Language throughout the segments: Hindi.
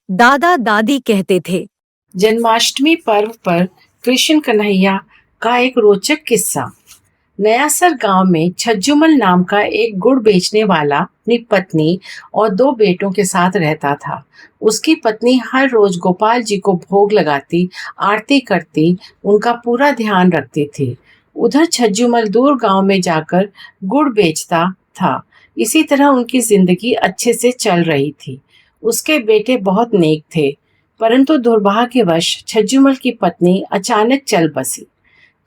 दादा दादी कहते थे। जन्माष्टमी पर्व पर कृष्ण कन्हैया का एक रोचक किस्सा। नयासर गांव में छज्जूमल नाम का एक गुड़ बेचने वाला अपनी पत्नी और दो बेटों के साथ रहता था। उसकी पत्नी हर रोज गोपाल जी को भोग लगाती, आरती करती, उनका पूरा ध्यान रखती थी। उधर छज्जूमल दूर गांव में जाकर गुड़ बेचता था। इसी तरह उनकी जिंदगी अच्छे से चल रही थी। उसके बेटे बहुत नेक थे, परंतु दुर्भाग्यवश छज्जूमल की पत्नी अचानक चल बसी।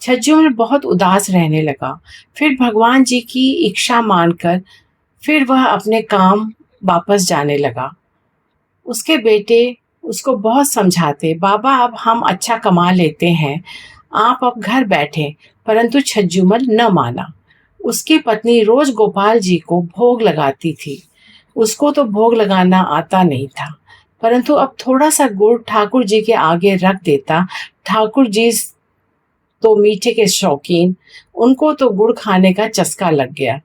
छज्जूमल बहुत उदास रहने लगा। फिर भगवान जी की इच्छा मानकर फिर वह अपने काम वापस जाने लगा। उसके बेटे उसको बहुत समझाते, बाबा अब हम अच्छा कमा लेते हैं, आप अब घर बैठे, परंतु छज्जूमल न माना। उसकी पत्नी रोज गोपाल जी को भोग लगाती थी। उसको तो भोग लगाना आता नहीं था, परंतु अब थोड़ा सा गुड़ ठाकुर जी के आगे रख देता। ठाकुर जी तो मीठे के शौकीन, उनको तो गुड़ खाने का चस्का लग गया।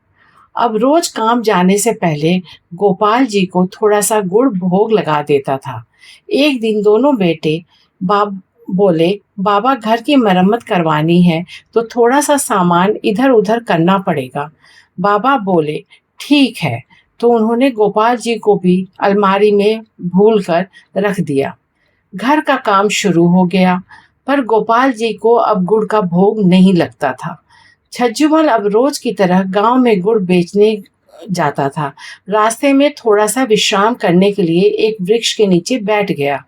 अब रोज काम जाने से पहले गोपाल जी को थोड़ा सा गुड़ भोग लगा देता था। एक दिन दोनों बेटे बाब बोले, बाबा घर की मरम्मत करवानी है तो थोड़ा सा सामान इधर उधर करना पड़ेगा। बाबा बोले ठीक है, तो उन्होंने गोपाल जी को भी अलमारी में भूल कर रख दिया। घर का काम शुरू हो गया, पर गोपाल जी को अब गुड़ का भोग नहीं लगता था। छज्जूमल अब रोज की तरह गांव में गुड़ बेचने जाता था। रास्ते में थोड़ा सा विश्राम करने के लिए एक वृक्ष के नीचे बैठ गया।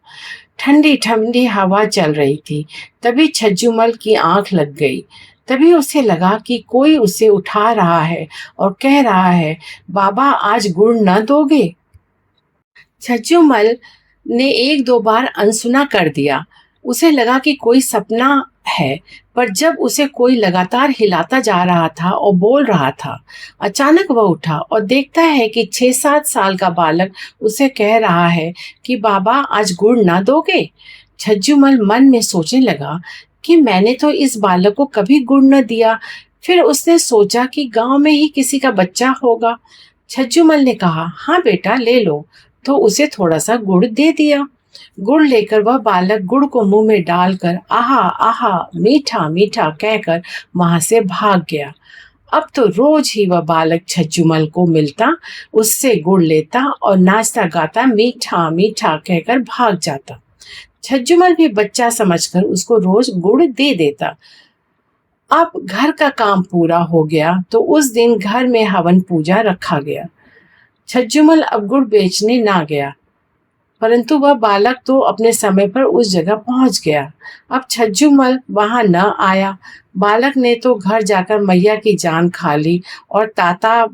ठंडी ठंडी हवा चल रही थी। तभी छज्जूमल की आंख लग गई। तभी उसे लगा कि कोई उसे उठा रहा है और कह रहा है, बाबा आज गुड़ न दोगे? छज्जूमल ने एक दो बार अनसुना कर दिया। उसे लगा कि कोई सपना है, पर जब उसे कोई लगातार हिलाता जा रहा था और बोल रहा था, अचानक वह उठा और देखता है कि 6-7 साल का बालक उसे कह रहा है कि बाबा आज गुड़ ना दोगे? छज्जूमल मन में सोचने लगा कि मैंने तो इस बालक को कभी गुड़ न दिया। फिर उसने सोचा कि गांव में ही किसी का बच्चा होगा। छज्जूमल ने कहा, हाँ बेटा ले लो, तो उसे थोड़ा सा गुड़ दे दिया। गुड़ लेकर वह बालक गुड़ को मुंह में डालकर आहा आहा मीठा मीठा कहकर वहां से भाग गया। अब तो रोज ही वह बालक छज्जूमल को मिलता, उससे गुड़ लेता और नाचता गाता मीठा मीठा कहकर भाग जाता। छज्जूमल भी बच्चा समझकर उसको रोज गुड़ दे देता। अब घर का काम पूरा हो गया तो उस दिन घर में हवन पूजा रखा गया। छज्जूमल अब गुड़ बेचने ना गया, परंतु वह बालक तो अपने समय पर उस जगह पहुंच गया। अब छज्जूमल वहां न आया। बालक ने तो घर जाकर मैया की जान खा ली और ताता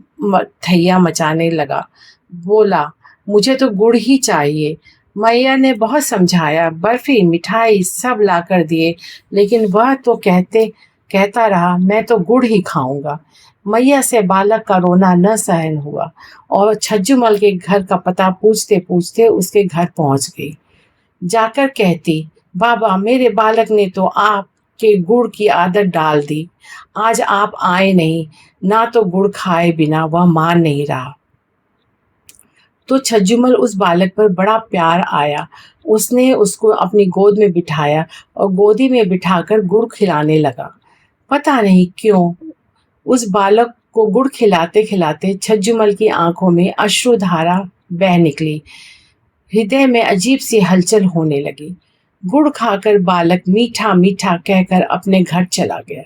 थैया मचाने लगा। बोला, मुझे तो गुड़ ही चाहिए। मैया ने बहुत समझाया, बर्फी मिठाई सब ला कर दिए, लेकिन वह तो कहता रहा, मैं तो गुड़ ही खाऊंगा। मैया से बालक का रोना न सहन हुआ और छज्जूमल के घर का पता पूछते पूछते उसके घर पहुंच गई। जाकर कहती, बाबा मेरे बालक ने तो आपके गुड़ की आदत डाल दी। आज आप आए नहीं, ना तो गुड़ खाए बिना वह मान नहीं रहा। तो छज्जूमल उस बालक पर बड़ा प्यार आया। उसने उसको अपनी गोद में बिठाया और गोदी में बिठाकर गुड़ खिलाने लगा। पता नहीं क्यों उस बालक को गुड़ खिलाते खिलाते छज्जूमल की आंखों में अश्रुधारा बह निकली। हृदय में अजीब सी हलचल होने लगी। गुड़ खाकर बालक मीठा मीठा कहकर अपने घर चला गया।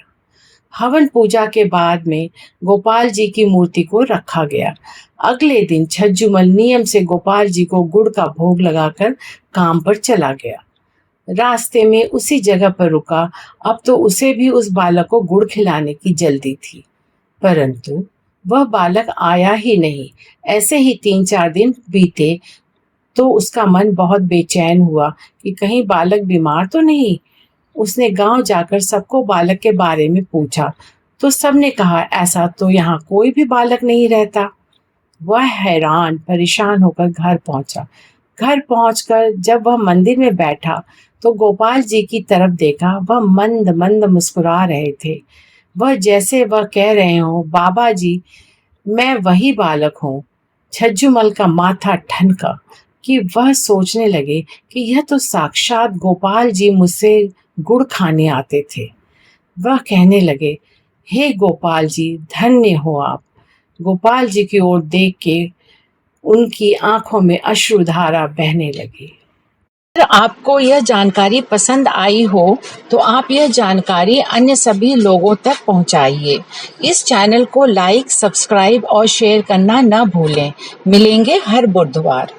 हवन पूजा के बाद में गोपाल जी की मूर्ति को रखा गया। अगले दिन छज्जूमल नियम से गोपाल जी को गुड़ का भोग लगाकर काम पर चला गया। रास्ते में उसी जगह पर रुका। अब तो उसे भी उस बालक को गुड़ खिलाने की जल्दी थी, परंतु वह बालक आया ही नहीं। ऐसे ही 3-4 दिन बीते तो उसका मन बहुत बेचैन हुआ कि कहीं बालक बीमार तो नहीं। उसने गांव जाकर सबको बालक के बारे में पूछा, तो सबने कहा ऐसा तो यहाँ कोई भी बालक नहीं रहता। वह हैरान परेशान होकर घर पहुंचा। घर पहुंचकर जब वह मंदिर में बैठा तो गोपाल जी की तरफ देखा। वह मंद मंद मुस्कुरा रहे थे। वह जैसे वह कह रहे हो, बाबा जी मैं वही बालक हूँ। छज्जूमल का माथा ठनका। कि वह सोचने लगे कि यह तो साक्षात गोपाल जी मुझसे गुड़ खाने आते थे। वह कहने लगे, हे गोपाल जी, धन्य हो आप। गोपाल जी की ओर देख के उनकी आंखों में अश्रुधारा बहने लगी। अगर आपको यह जानकारी पसंद आई हो तो आप यह जानकारी अन्य सभी लोगों तक पहुंचाइए। इस चैनल को लाइक, सब्सक्राइब और शेयर करना न भूलें। मिलेंगे हर बुधवार।